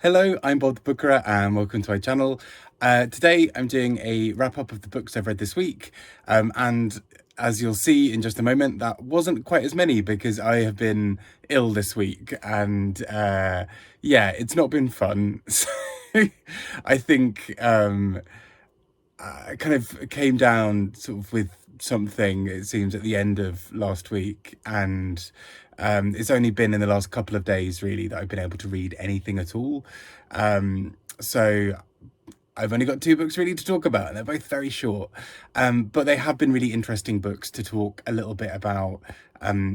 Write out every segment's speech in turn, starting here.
Hello, I'm Bob the Booker and welcome to my channel. Today I'm doing a wrap up of the books I've read this week, and as you'll see in just a moment, that wasn't quite as many because I have been ill this week, and yeah, it's not been fun. So I think I kind of came down sort of with something, it seems, at the end of last week, and it's only been in the last couple of days really that I've been able to read anything at all. So I've only got two books really to talk about, and they're both very short, but they have been really interesting books to talk a little bit about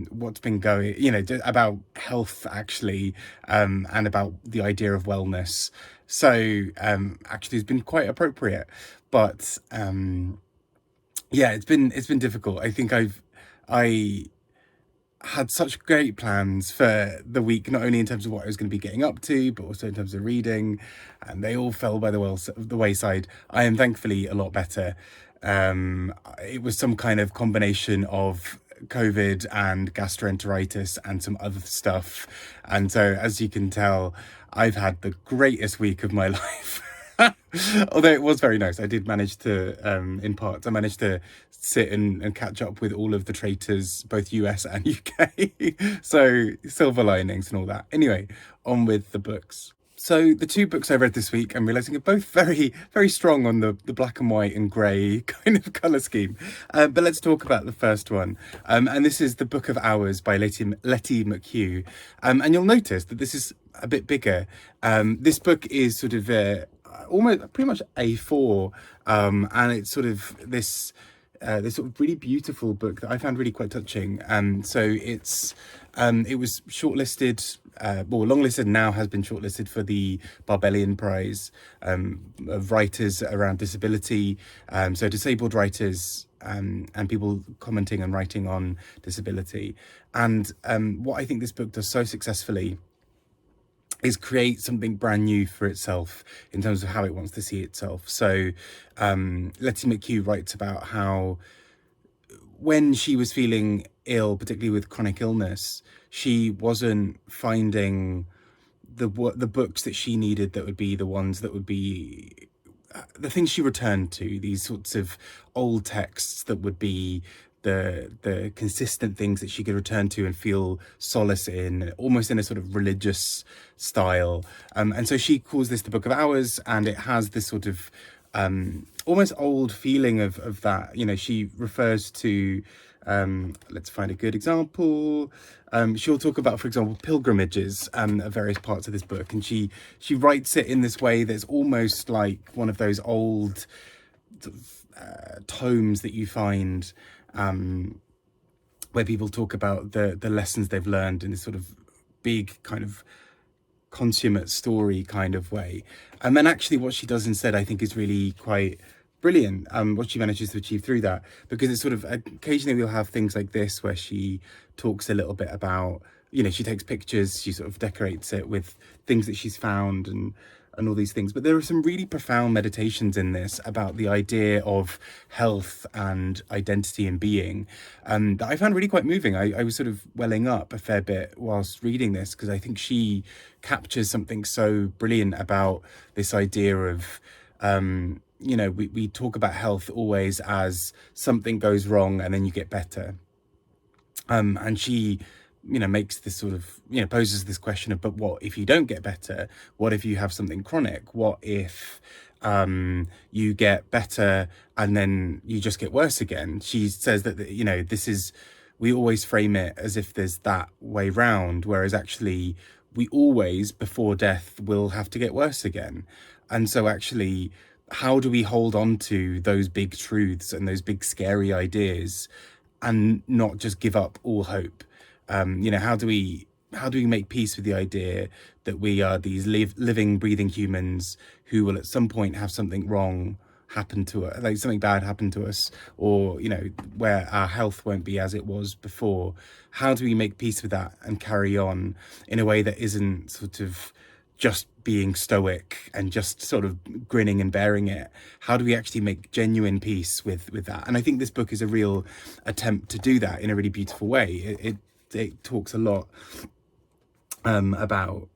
what's been going, about health actually, and about the idea of wellness. So actually it's been quite appropriate, but yeah, it's been difficult. I think I had such great plans for the week, not only in terms of what I was going to be getting up to, but also in terms of reading, and they all fell by the wayside. I am thankfully a lot better. It was some kind of combination of COVID and gastroenteritis and some other stuff, and so as you can tell, I've had the greatest week of my life. Although it was very nice. I did manage to, in parts, I managed to sit and catch up with all of the traitors, both US and UK. So silver linings and all that. Anyway, on with the books. So the two books I read this week, I'm realising, are both very, very strong on the black and white and grey kind of colour scheme. But let's talk about the first one. And this is The Book of Hours by Letty McHugh. And you'll notice that this is a bit bigger. This book is sort of almost pretty much A4, and it's sort of this sort of really beautiful book that I found really quite touching. So it was shortlisted, longlisted, now has been shortlisted for the Barbellion Prize of writers around disability. So disabled writers and people commenting and writing on disability. And what I think this book does so successfully is create something brand new for itself in terms of how it wants to see itself. So Letty McHugh writes about how when she was feeling ill, particularly with chronic illness, she wasn't finding the books that she needed that would be the ones that would be the things she returned to, these sorts of old texts that would be the consistent things that she could return to and feel solace in, almost in a sort of religious style. And so she calls this the Book of Hours, and it has this sort of almost old feeling of that. She refers to, let's find a good example. She'll talk about, for example, pilgrimages at various parts of this book, and she writes it in this way that's almost like one of those old tomes that you find where people talk about the lessons they've learned in this sort of big kind of consummate story kind of way. And then actually what she does instead, I think, is really quite brilliant, what she manages to achieve through that, because it's sort of occasionally we'll have things like this where she talks a little bit about, she takes pictures, she sort of decorates it with things that she's found and all these things. But there are some really profound meditations in this about the idea of health and identity and being, that I found really quite moving. I was sort of welling up a fair bit whilst reading this, because I think she captures something so brilliant about this idea of, we talk about health always as something goes wrong and then you get better. And she makes this sort of, poses this question of, but what if you don't get better? What if you have something chronic? What if you get better and then you just get worse again? She says that, we always frame it as if there's that way round, whereas actually we always, before death, will have to get worse again. And so actually, how do we hold on to those big truths and those big scary ideas and not just give up all hope? How do we make peace with the idea that we are these living, breathing humans who will at some point have something wrong happen to us, like something bad happen to us, or, where our health won't be as it was before? How do we make peace with that and carry on in a way that isn't sort of just being stoic and just sort of grinning and bearing it? How do we actually make genuine peace with that? And I think this book is a real attempt to do that in a really beautiful way. It talks a lot about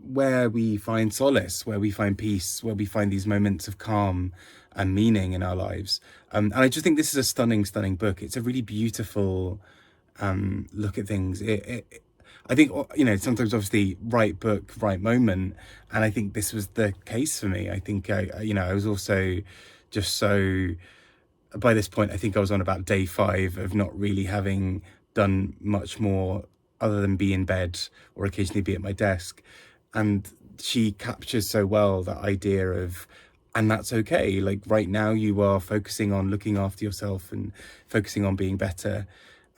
where we find solace, where we find peace, where we find these moments of calm and meaning in our lives. And I just think this is a stunning, stunning book. It's a really beautiful look at things. I think, sometimes obviously right book, right moment. And I think this was the case for me. I think, I was also just so, by this point, I think I was on about day 5 of not really having done much more other than be in bed or occasionally be at my desk. And she captures so well that idea of, and that's okay. Like right now you are focusing on looking after yourself and focusing on being better.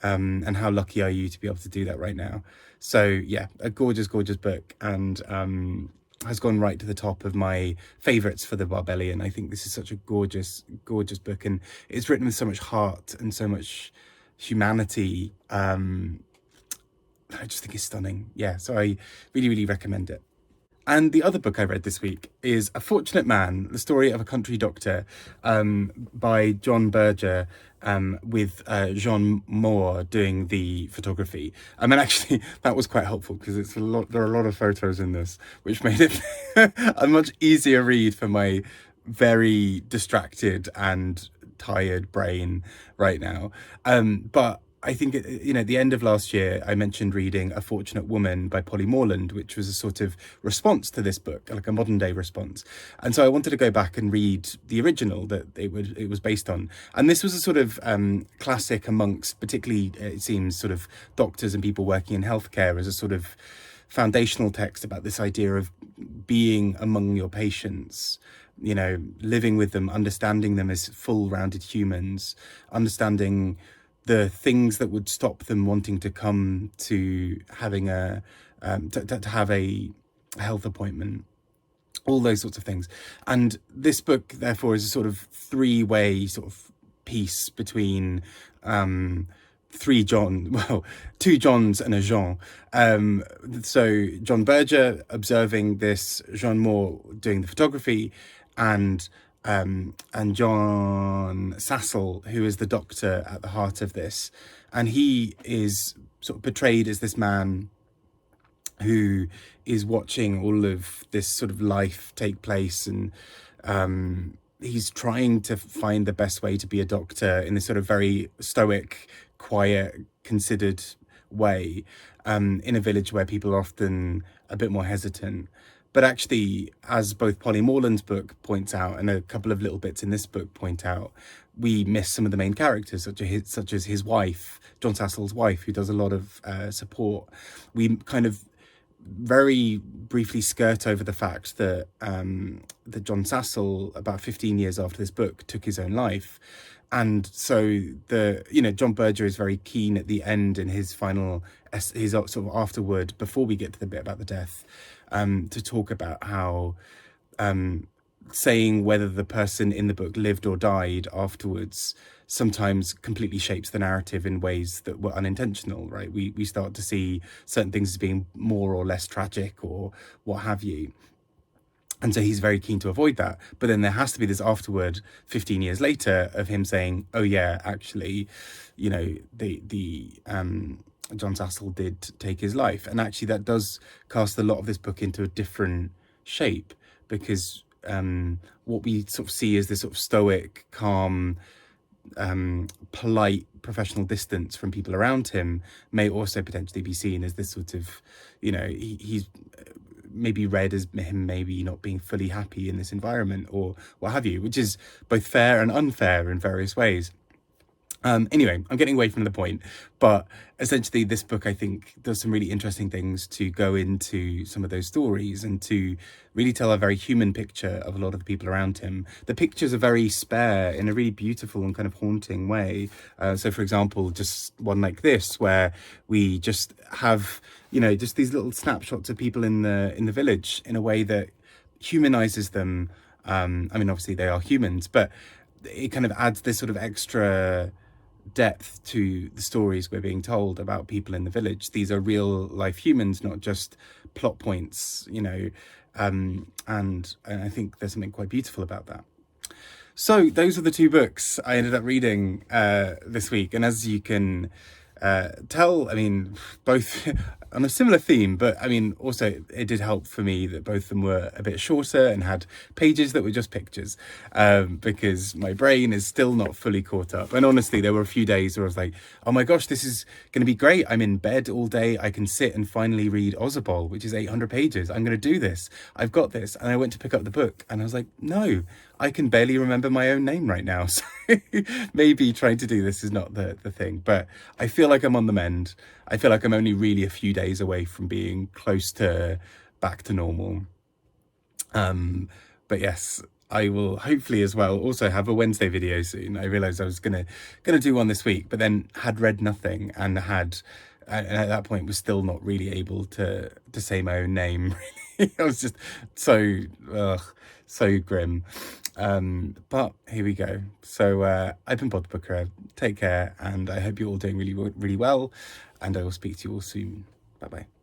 And how lucky are you to be able to do that right now? So yeah, a gorgeous, gorgeous book, and has gone right to the top of my favourites for the Barbellion. I think this is such a gorgeous, gorgeous book, and it's written with so much heart and so much humanity. I just think it's stunning. Yeah, so I really, really recommend it. And the other book I read this week is A Fortunate Man, the story of a country doctor, by John Berger, with Jean Moore doing the photography. And actually, that was quite helpful because there are a lot of photos in this, which made it a much easier read for my very distracted and tired brain right now. But I think, at the end of last year, I mentioned reading A Fortunate Woman by Polly Morland, which was a sort of response to this book, like a modern day response. And so I wanted to go back and read the original that it was based on. And this was a sort of classic amongst, particularly, it seems, sort of doctors and people working in healthcare, as a sort of foundational text about this idea of being among your patients, living with them, understanding them as full rounded humans, understanding the things that would stop them wanting to come to having to have a health appointment, all those sorts of things. And this book, therefore, is a sort of 3-way sort of piece between two Johns and a Jean. So John Berger observing this, Jean Moore doing the photography, and John Sassel, who is the doctor at the heart of this. And he is sort of portrayed as this man who is watching all of this sort of life take place, and he's trying to find the best way to be a doctor in this sort of very stoic, quiet, considered way, in a village where people are often a bit more hesitant. But actually, as both Polly Morland's book points out, and a couple of little bits in this book point out, we miss some of the main characters, such as his wife, John Sassel's wife, who does a lot of support. We kind of very briefly skirt over the fact that that John Sassel, about 15 years after this book, took his own life. And so John Berger is very keen at the end, in his final, his sort of afterword, before we get to the bit about the death, to talk about how saying whether the person in the book lived or died afterwards sometimes completely shapes the narrative in ways that were unintentional, right? We start to see certain things as being more or less tragic or what have you. And so he's very keen to avoid that. But then there has to be this afterward, 15 years later, of him saying, oh yeah, actually, John Sassel did take his life. And actually that does cast a lot of this book into a different shape, because what we sort of see is this sort of stoic, calm, polite professional distance from people around him may also potentially be seen as this sort of, he's maybe read as him maybe not being fully happy in this environment or what have you, which is both fair and unfair in various ways. Anyway, I'm getting away from the point, but essentially this book, I think, does some really interesting things to go into some of those stories and to really tell a very human picture of a lot of the people around him. The pictures are very spare in a really beautiful and kind of haunting way. So, for example, just one like this, where we just have, just these little snapshots of people in the village in a way that humanizes them. Obviously they are humans, but it kind of adds this sort of extra depth to the stories we're being told about people in the village. These are real life humans, not just plot points, and I think there's something quite beautiful about that. So those are the 2 books I ended up reading this week, and as you can tell, both on a similar theme, but I mean, also it did help for me that both of them were a bit shorter and had pages that were just pictures, because my brain is still not fully caught up. And honestly, there were a few days where I was like, oh my gosh, this is going to be great. I'm in bed all day. I can sit and finally read Ozabol, which is 800 pages. I'm going to do this. I've got this. And I went to pick up the book and I was like, no, I can barely remember my own name right now. So maybe trying to do this is not the thing, but I feel like I'm on the mend. I feel like I'm only really a few days away from being close to back to normal. But yes, I will hopefully as well also have a Wednesday video soon. I realized I was gonna do one this week, but then had read nothing and at that point was still not really able to say my own name. Really, I was just so grim. But here we go. So I've been Bod Booker. Take care, and I hope you're all doing really well. And I will speak to you all soon. Bye bye.